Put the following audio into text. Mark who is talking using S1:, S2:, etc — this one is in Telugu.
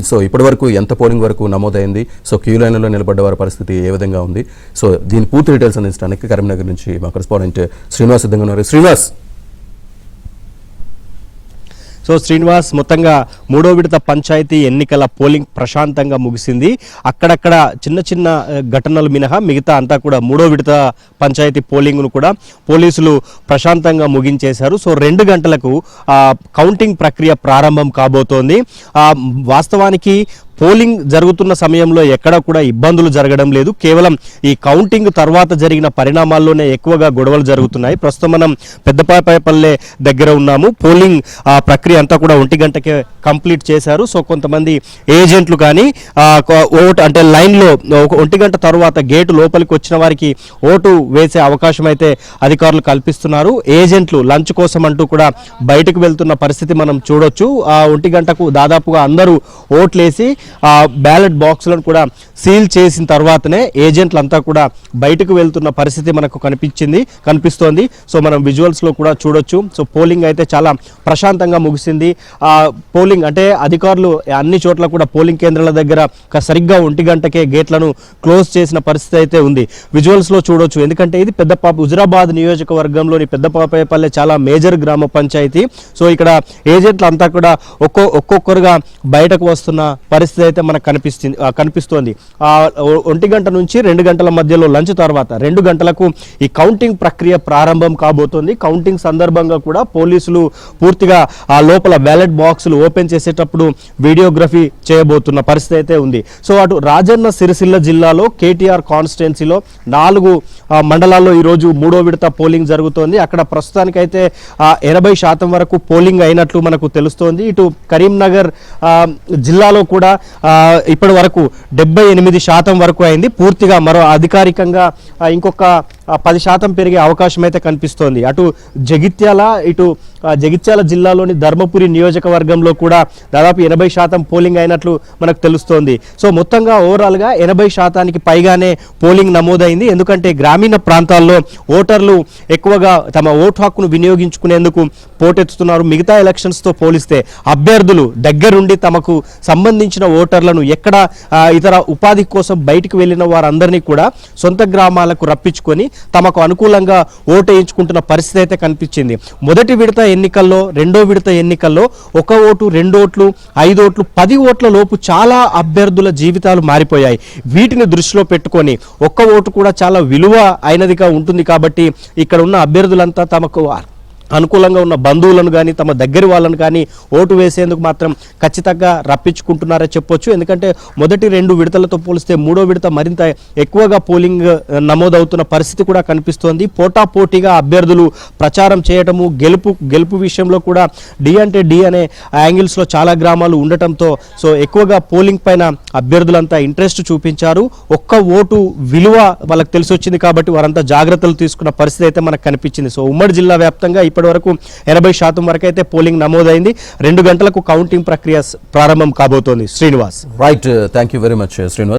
S1: సో ఇప్పటి వరకు ఎంత పోలింగ్ వరకు నమోదైంది, సో క్యూ లైన్లో నిలబడ్డ వారి పరిస్థితి ఏ విధంగా ఉంది, సో దీని పూర్తి డీటెయిల్స్ అందించడానికి కరీంనగర్ నుంచి మా కరెస్పాండెంట్ శ్రీనివాస్ సిద్ధంగా ఉన్నారు. శ్రీనివాస్.
S2: సో శ్రీనివాస్, మొత్తంగా మూడో విడత పంచాయతీ ఎన్నికల పోలింగ్ ప్రశాంతంగా ముగిసింది. అక్కడక్కడ చిన్న చిన్న ఘటనలు మినహా మిగతా అంతా కూడా మూడో విడత పంచాయతీ పోలింగ్ను కూడా పోలీసులు ప్రశాంతంగా ముగించేశారు. సో 2 గంటలకు కౌంటింగ్ ప్రక్రియ ప్రారంభం కాబోతోంది. వాస్తవానికి పోలింగ్ జరుగుతున్న సమయంలో ఎక్కడ కూడా ఇబ్బందులు జరగడం లేదు. కేవలం ఈ కౌంటింగ్ తర్వాత జరిగిన పరిణామాల్లోనే ఎక్కువగా గొడవలు జరుగుతున్నాయి. ప్రస్తుతం మనం పెద్దపాయపల్లె దగ్గర ఉన్నాము. పోలింగ్ ప్రక్రియ అంతా కూడా 1 గంటకే కంప్లీట్ చేశారు. సో కొంతమంది ఏజెంట్లు కానీ ఓటు అంటే లైన్లో 1 గంట తర్వాత గేటు లోపలికి వచ్చిన వారికి ఓటు వేసే అవకాశం అయితే అధికారులు కల్పిస్తున్నారు. ఏజెంట్లు లంచ్ కోసం అంటూ కూడా బయటకు వెళ్తున్న పరిస్థితి మనం చూడొచ్చు. 1 గంటకు దాదాపుగా అందరూ ఓట్లేసి బ్యాలెట్ బాక్సులను కూడా సీల్ చేసిన తర్వాతనే ఏజెంట్లంతా కూడా బయటకు వెళ్తున్న పరిస్థితి మనకు కనిపిస్తోంది. సో మనం విజువల్స్లో కూడా చూడొచ్చు. సో పోలింగ్ అయితే చాలా ప్రశాంతంగా ముగిసింది. పోలింగ్ అంటే అధికారులు అన్ని చోట్ల కూడా పోలింగ్ కేంద్రాల దగ్గర సరిగ్గా 1 గంటకే గేట్లను క్లోజ్ చేసిన పరిస్థితి అయితే ఉంది. విజువల్స్లో చూడొచ్చు. ఎందుకంటే ఇది హుజురాబాద్ నియోజకవర్గంలోని పెద్దపాపేపల్లె చాలా మేజర్ గ్రామ పంచాయతీ. సో ఇక్కడ ఏజెంట్లు అంతా కూడా ఒక్కొక్కరుగా బయటకు వస్తున్న పరిస్థితి అయితే మనకు కనిపిస్తోంది. 1 గంట నుంచి 2 గంటల మధ్యలో లంచ్ తర్వాత 2 గంటలకు ఈ కౌంటింగ్ ప్రక్రియ ప్రారంభం కాబోతోంది. కౌంటింగ్ సందర్భంగా కూడా పోలీసులు పూర్తిగా ఆ లోపల బ్యాలెట్ బాక్సులు ఓపెన్ చేసేటప్పుడు వీడియోగ్రఫీ చేయబోతున్న పరిస్థితి అయితే ఉంది. సో అటు రాజన్న సిరిసిల్ల జిల్లాలో కేటీఆర్ కాన్స్టిట్యున్సీలో 4 మండలాల్లో ఈరోజు మూడో విడత పోలింగ్ జరుగుతోంది. అక్కడ ప్రస్తుతానికైతే 80% వరకు పోలింగ్ అయినట్లు మనకు తెలుస్తోంది. ఇటు కరీంనగర్ జిల్లాలో కూడా ఇప్పటి వరకు 78% వరకు అయింది. పూర్తిగా మరో అధికారికంగా ఇంకొక 10% పెరిగే అవకాశం అయితే కనిపిస్తోంది. అటు జగిత్యాల జిల్లాలోని ధర్మపురి నియోజకవర్గంలో కూడా దాదాపు 80% పోలింగ్ అయినట్లు మనకు తెలుస్తోంది. సో మొత్తంగా ఓవరాల్గా 80%కి పైగానే పోలింగ్ నమోదైంది. ఎందుకంటే గ్రామీణ ప్రాంతాల్లో ఓటర్లు ఎక్కువగా తమ ఓటు హక్కును వినియోగించుకునేందుకు పోటెత్తుతున్నారు. మిగతా ఎలక్షన్స్తో పోలిస్తే అభ్యర్థులు దగ్గరుండి తమకు సంబంధించిన ఓటర్లను ఎక్కడ ఇతర ఉపాధి కోసం బయటికి వెళ్ళిన వారందరినీ కూడా సొంత గ్రామాలకు రప్పించుకొని తమకు అనుకూలంగా ఓటు వేయించుకుంటున్న పరిస్థితి అయితే కనిపించింది. మొదటి విడత ఎన్నికల్లో, రెండో విడత ఎన్నికల్లో 1 ఓటు, 2 ఓట్లు, 5 ఓట్లు, 10 ఓట్ల లోపు చాలా అభ్యర్థుల జీవితాలు మారిపోయాయి. వీటిని దృష్టిలో పెట్టుకొని 1 ఓటు కూడా చాలా విలువ అయినదిగా ఉంటుంది. కాబట్టి ఇక్కడ ఉన్న అభ్యర్థులంతా తమకు అనుకూలంగా ఉన్న బంధువులను కానీ తమ దగ్గరి వాళ్ళను కానీ ఓటు వేసేందుకు మాత్రం ఖచ్చితంగా రప్పించుకుంటున్నారని చెప్పొచ్చు. ఎందుకంటే మొదటి 2 విడతలతో పోలిస్తే మూడో విడత మరింత ఎక్కువగా పోలింగ్ నమోదవుతున్న పరిస్థితి కూడా కనిపిస్తోంది. పోటాపోటీగా అభ్యర్థులు ప్రచారం చేయటము, గెలుపు విషయంలో కూడా డి అంటే డి అనే యాంగిల్స్లో చాలా గ్రామాలు ఉండటంతో సో ఎక్కువగా పోలింగ్ పైన అభ్యర్థులంతా ఇంట్రెస్ట్ చూపించారు. 1 ఓటు విలువ వాళ్ళకి తెలిసి వచ్చింది కాబట్టి వారంతా జాగ్రత్తలు తీసుకున్న పరిస్థితి అయితే మనకు కనిపించింది. సో ఉమ్మడి జిల్లా వ్యాప్తంగా ఇప్పటి వరకు 80% వరకు అయితే పోలింగ్ నమోదైంది. 2 గంటలకు కౌంటింగ్ ప్రక్రియ ప్రారంభం కాబోతోంది. Srinivas.
S1: Right, thank you very much Srinivas.